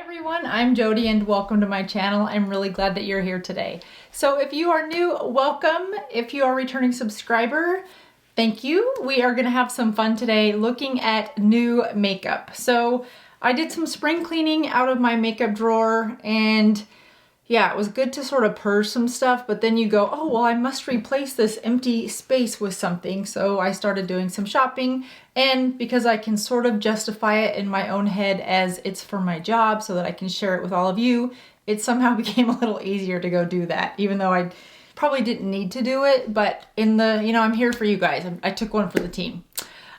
Everyone, I'm Jodi and welcome to my channel. I'm really glad that you're here today. So if you are new, welcome. If you are a returning subscriber, thank you. We are gonna have some fun today looking at new makeup. So I did some spring cleaning out of my makeup drawer and yeah, it was good to sort of purge some stuff, but then you go, oh, well, I must replace this empty space with something. So I started doing some shopping, and because I can sort of justify it in my own head as it's for my job so that I can share it with all of you, it somehow became a little easier to go do that, even though I probably didn't need to do it, but I'm here for you guys. I took one for the team.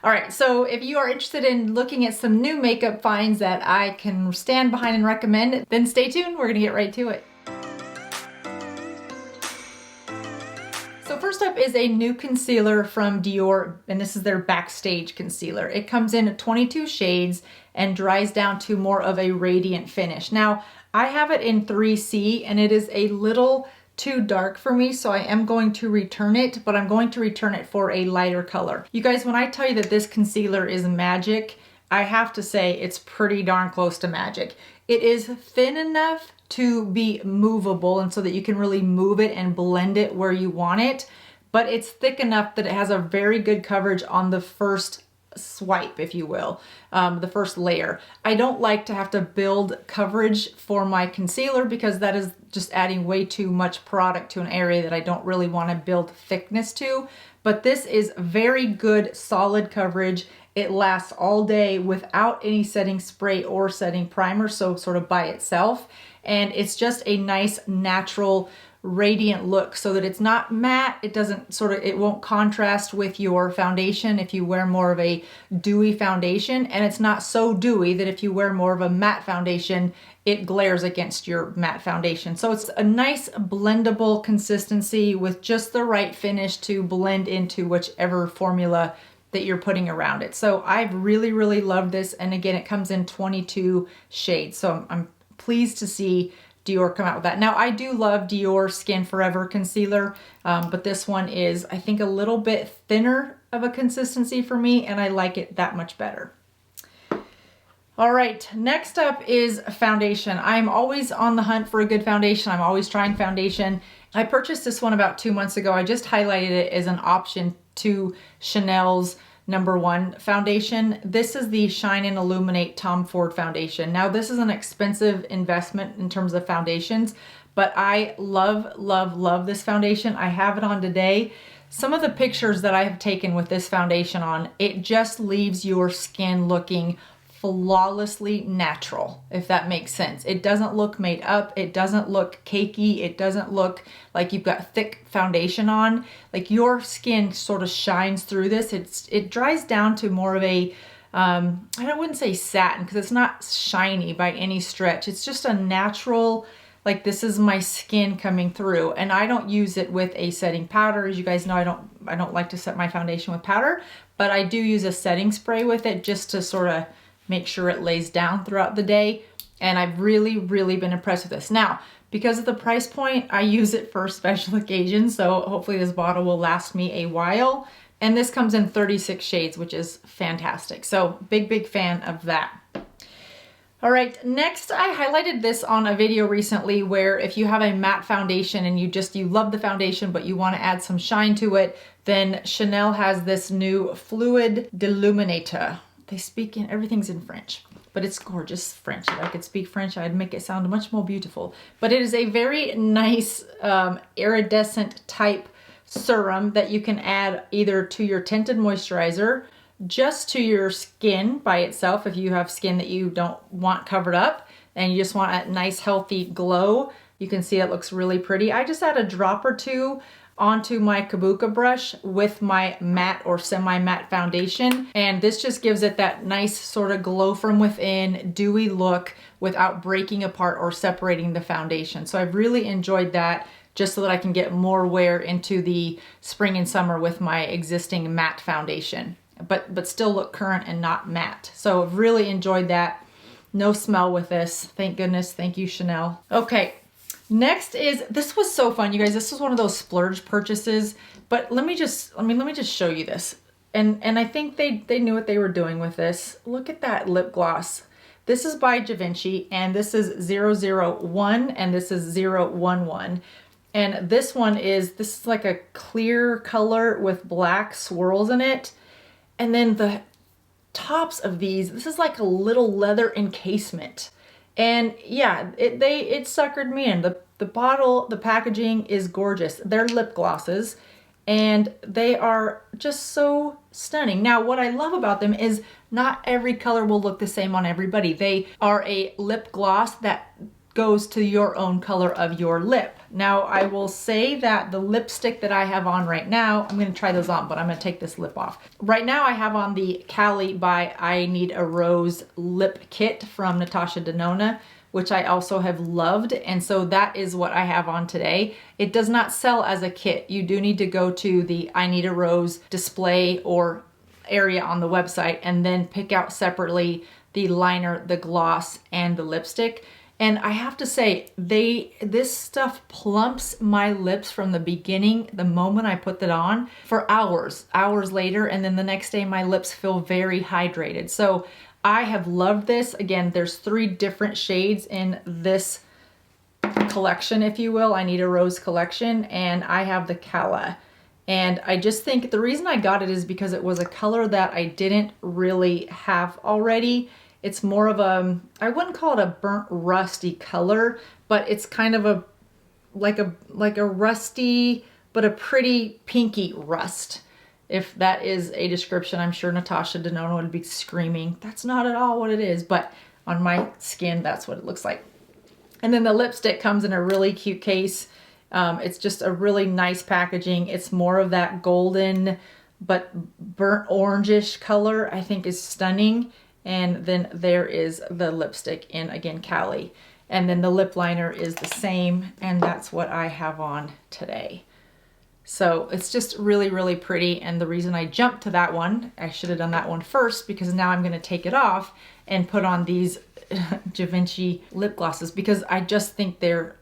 All right, so if you are interested in looking at some new makeup finds that I can stand behind and recommend, then stay tuned. We're gonna get right to it. So first up is a new concealer from Dior, and this is their Backstage Concealer. It comes in 22 shades and dries down to more of a radiant finish. Now, I have it in 3C and it is a little too dark for me, so I am going to return it, but I'm going to return it for a lighter color. You guys, when I tell you that this concealer is magic, I have to say it's pretty darn close to magic. It is thin enough to be movable and so that you can really move it and blend it where you want it, but it's thick enough that it has a very good coverage on the first swipe, if you will, the first layer. I don't like to have to build coverage for my concealer because that is just adding way too much product to an area that I don't really want to build thickness to, but this is very good solid coverage. It lasts all day without any setting spray or setting primer, so sort of by itself. And it's just a nice natural radiant look so that it's not matte. It won't contrast with your foundation if you wear more of a dewy foundation, and it's not so dewy that if you wear more of a matte foundation, it glares against your matte foundation. So it's a nice blendable consistency with just the right finish to blend into whichever formula that you're putting around it. So I've really, really loved this. And again, it comes in 22 shades. So I'm pleased to see Dior come out with that. Now, I do love Dior Skin Forever Concealer, but this one is, I think, a little bit thinner of a consistency for me, and I like it that much better. All right, next up is foundation. I'm always on the hunt for a good foundation. I'm always trying foundation. I purchased this one about 2 months ago. I just highlighted it as an option to Chanel's #1 foundation. This is the Shine and Illuminate Tom Ford foundation. Now, this is an expensive investment in terms of foundations, but I love, love, love this foundation. I have it on today. Some of the pictures that I have taken with this foundation on, it just leaves your skin looking flawlessly natural, if that makes sense. It doesn't look made up. It doesn't look cakey. It doesn't look like you've got thick foundation on. Like, your skin sort of shines through this. It dries down to more of a, I wouldn't say satin because it's not shiny by any stretch. It's just a natural, like, this is my skin coming through, and I don't use it with a setting powder. As you guys know, I don't like to set my foundation with powder, but I do use a setting spray with it just to sort of make sure it lays down throughout the day. And I've really, really been impressed with this. Now, because of the price point, I use it for special occasions. So hopefully this bottle will last me a while. And this comes in 36 shades, which is fantastic. So big, big fan of that. All right, next I highlighted this on a video recently where if you have a matte foundation and you love the foundation, but you want to add some shine to it, then Chanel has this new Fluid Deluminator. They speak in, everything's in French, but it's gorgeous French. If I could speak French, I'd make it sound much more beautiful. But it is a very nice iridescent type serum that you can add either to your tinted moisturizer, just to your skin by itself if you have skin that you don't want covered up and you just want a nice healthy glow. You can see it looks really pretty. I just add a drop or two onto my kabuki brush with my matte or semi-matte foundation, and this just gives it that nice sort of glow from within, dewy look without breaking apart or separating the foundation. So I've really enjoyed that, just so that I can get more wear into the spring and summer with my existing matte foundation, but still look current and not matte. So I've really enjoyed that. No smell with this, thank goodness. Thank you, Chanel. Okay. Next is, this was so fun, you guys. This was one of those splurge purchases, but let me just show you this. And I think they knew what they were doing with this. Look at that lip gloss. This is by DaVinci, and this is 001 and this is 011. And this is like a clear color with black swirls in it. And then the tops of these, this is like a little leather encasement. And yeah, it suckered me in. The bottle, the packaging is gorgeous. They're lip glosses and they are just so stunning. Now, what I love about them is not every color will look the same on everybody. They are a lip gloss that goes to your own color of your lip. Now, I will say that the lipstick that I have on right now, I'm gonna try those on, but I'm gonna take this lip off. Right now I have on the Cali by I Need a Rose lip kit from Natasha Denona, which I also have loved. And so that is what I have on today. It does not sell as a kit. You do need to go to the I Need a Rose display or area on the website and then pick out separately the liner, the gloss, and the lipstick. And I have to say, this stuff plumps my lips from the beginning, the moment I put that on, for hours later, and then the next day my lips feel very hydrated. So I have loved this. Again, there's 3 different shades in this collection, if you will. I Need a Rose collection, and I have the Cala. And I just think the reason I got it is because it was a color that I didn't really have already. It's more of a, I wouldn't call it a burnt rusty color, but it's kind of like a rusty, but a pretty pinky rust. If that is a description, I'm sure Natasha Denona would be screaming, that's not at all what it is, but on my skin, that's what it looks like. And then the lipstick comes in a really cute case. It's just a really nice packaging. It's more of that golden, but burnt orangish color, I think is stunning. And then there is the lipstick in, again, Cali. And then the lip liner is the same, and that's what I have on today. So it's just really, really pretty. And the reason I jumped to that one, I should have done that one first, because now I'm gonna take it off and put on these DaVinci lip glosses, because I just think they're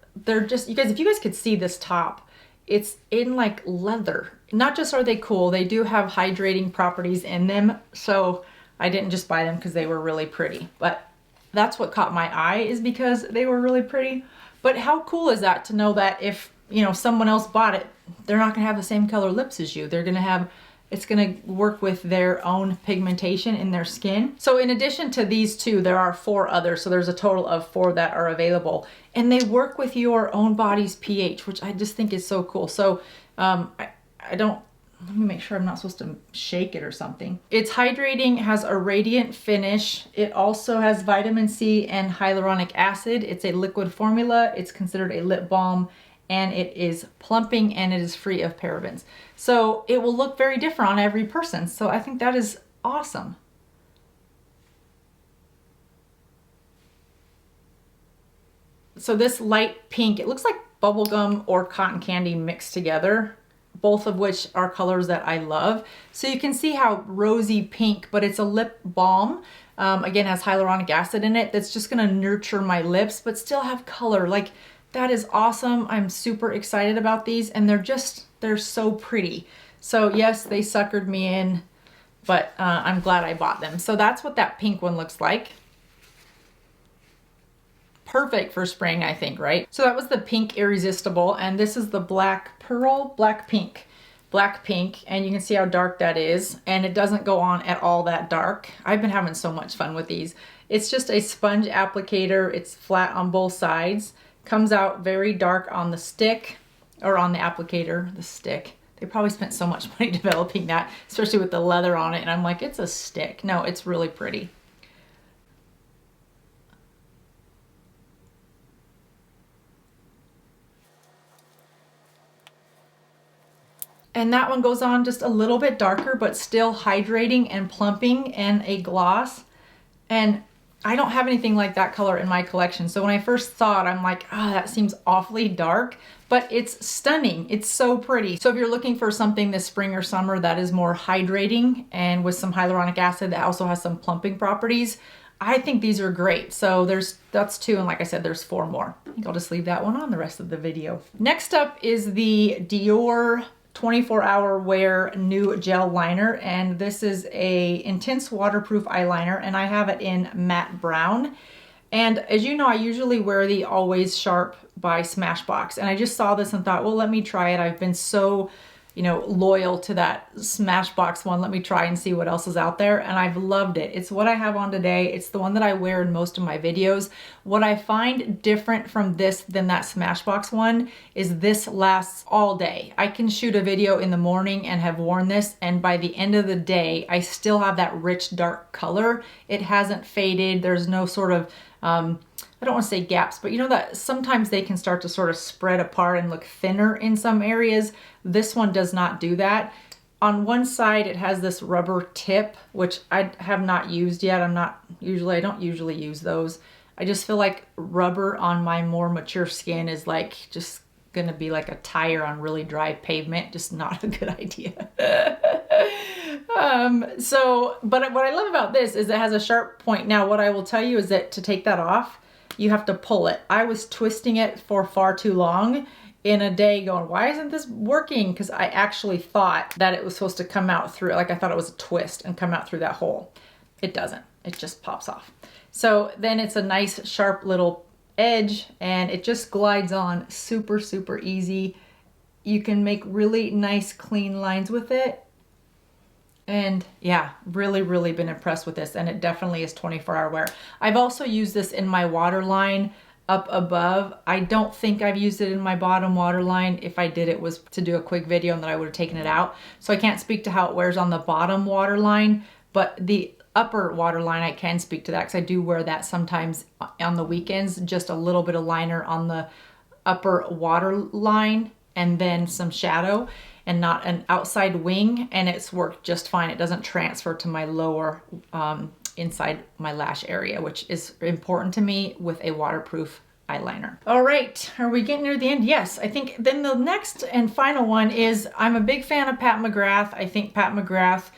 just, you guys, if you guys could see this top, it's in like leather. Not just are they cool, they do have hydrating properties in them. So I didn't just buy them because they were really pretty, but that's what caught my eye, is because they were really pretty. But how cool is that to know that if, you know, someone else bought it, they're not gonna have the same color lips as you. They're gonna have, it's gonna work with their own pigmentation in their skin. So in addition to these 2, there are 4 others. So there's a total of 4 that are available, and they work with your own body's pH, which I just think is so cool. So let me make sure I'm not supposed to shake it or something. It's hydrating, has a radiant finish. It also has vitamin C and hyaluronic acid. It's a liquid formula. It's considered a lip balm, and it is plumping, and it is free of parabens. So it will look very different on every person. So I think that is awesome. So this light pink, it looks like bubblegum or cotton candy mixed together, both of which are colors that I love. So you can see how rosy pink, but it's a lip balm. Again, has hyaluronic acid in it. That's just gonna nurture my lips, but still have color. Like, that is awesome. I'm super excited about these, and they're so pretty. So yes, they suckered me in, but I'm glad I bought them. So that's what that pink one looks like. Perfect for spring, I think, right? So that was the pink Irresistible, and this is the black pearl, black pink, and you can see how dark that is, and it doesn't go on at all that dark. I've been having so much fun with these. It's just a sponge applicator. It's flat on both sides, comes out very dark on the stick, or on the applicator, the stick. They probably spent so much money developing that, especially with the leather on it, and I'm like, it's a stick. No, it's really pretty. And that one goes on just a little bit darker, but still hydrating and plumping, and a gloss. And I don't have anything like that color in my collection. So when I first saw it, I'm like, ah, that seems awfully dark, but it's stunning. It's so pretty. So if you're looking for something this spring or summer that is more hydrating and with some hyaluronic acid that also has some plumping properties, I think these are great. So that's 2, and like I said, there's 4 more. I think I'll just leave that one on the rest of the video. Next up is the Dior 24-hour wear new gel liner, and this is a intense waterproof eyeliner, and I have it in matte brown. And as you know, I usually wear the Always Sharp by Smashbox, and I just saw this and thought, well, let me try it. I've been so, you know, loyal to that Smashbox one. Let me try and see what else is out there, and I've loved it. It's what I have on today. It's the one that I wear in most of my videos. What I find different from this than that Smashbox one is this lasts all day. I can shoot a video in the morning and have worn this, and by the end of the day, I still have that rich, dark color. It hasn't faded. There's no sort of I don't want to say gaps, but you know that sometimes they can start to sort of spread apart and look thinner in some areas. This one does not do that. On one side, it has this rubber tip, which I have not used yet. I don't usually use those. I just feel like rubber on my more mature skin is like just gonna be like a tire on really dry pavement. Just not a good idea. But what I love about this is it has a sharp point. Now, what I will tell you is that to take that off, you have to pull it. I was twisting it for far too long in a day going, why isn't this working? Because I actually thought that it was supposed to come out through, like I thought it was a twist and come out through that hole. It doesn't. It just pops off. So then it's a nice sharp little edge, and it just glides on super, super easy. You can make really nice clean lines with it. And yeah, really been impressed with this, and it definitely is 24-hour wear. I've also used this in my waterline up above. I don't think I've used it in my bottom waterline. If I did, it was to do a quick video and then I would have taken it out. So I can't speak to how it wears on the bottom waterline, but the upper waterline I can speak to that because I do wear that sometimes on the weekends, just a little bit of liner on the upper waterline and then some shadow and not an outside wing, and it's worked just fine. It doesn't transfer to my lower inside my lash area, which is important to me with a waterproof eyeliner. All right, are we getting near the end? Yes, I think then the next and final one is, I'm a big fan of Pat McGrath. I think Pat McGrath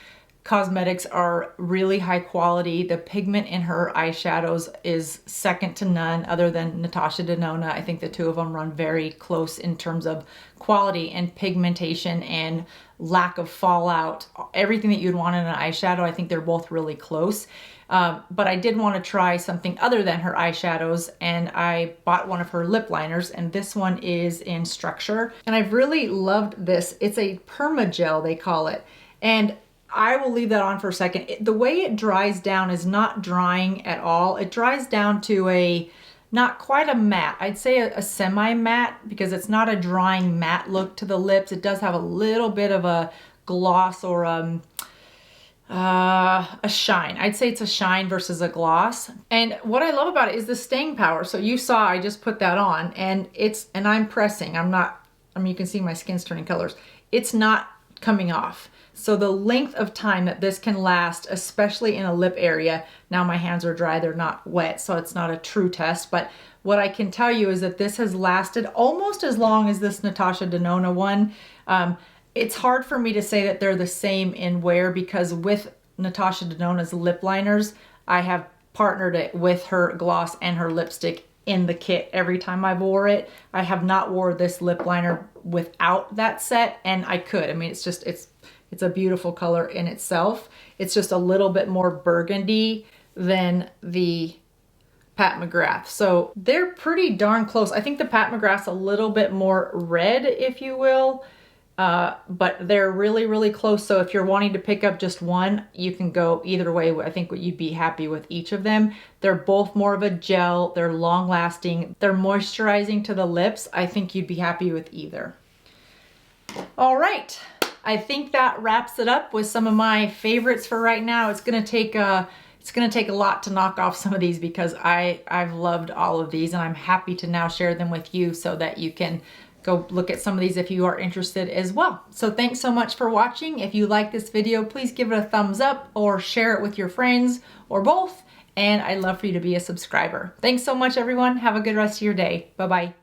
cosmetics are really high quality. The pigment in her eyeshadows is second to none other than Natasha Denona. I think the two of them run very close in terms of quality and pigmentation and lack of fallout. Everything that you'd want in an eyeshadow, I think they're both really close. But I did want to try something other than her eyeshadows, and I bought one of her lip liners, and this one is in Structure. And I've really loved this. It's a permagel, they call it. And I will leave that on for a second. The way it dries down is not drying at all. It dries down to a, not quite a matte. I'd say a semi-matte, because it's not a drying matte look to the lips. It does have a little bit of a gloss or a shine. I'd say it's a shine versus a gloss. And what I love about it is the staying power. So you saw I just put that on, and I'm pressing. You can see my skin's turning colors. It's not coming off. So the length of time that this can last, especially in a lip area, now my hands are dry, they're not wet, so it's not a true test, but what I can tell you is that this has lasted almost as long as this Natasha Denona one. It's hard for me to say that they're the same in wear, because with Natasha Denona's lip liners, I have partnered it with her gloss and her lipstick in the kit every time I've wore it. I have not wore this lip liner without that set, and I could. I mean, it's a beautiful color in itself. It's just a little bit more burgundy than the Pat McGrath. So they're pretty darn close. I think the Pat McGrath's a little bit more red, if you will, but they're really close. So if you're wanting to pick up just one, you can go either way. I think you'd be happy with each of them. They're both more of a gel. They're long lasting. They're moisturizing to the lips. I think you'd be happy with either. All right. I think that wraps it up with some of my favorites for right now. It's gonna take a lot to knock off some of these, because I've loved all of these, and I'm happy to now share them with you so that you can go look at some of these if you are interested as well. So thanks so much for watching. If you like this video, please give it a thumbs up or share it with your friends or both. And I'd love for you to be a subscriber. Thanks so much, everyone. Have a good rest of your day. Bye-bye.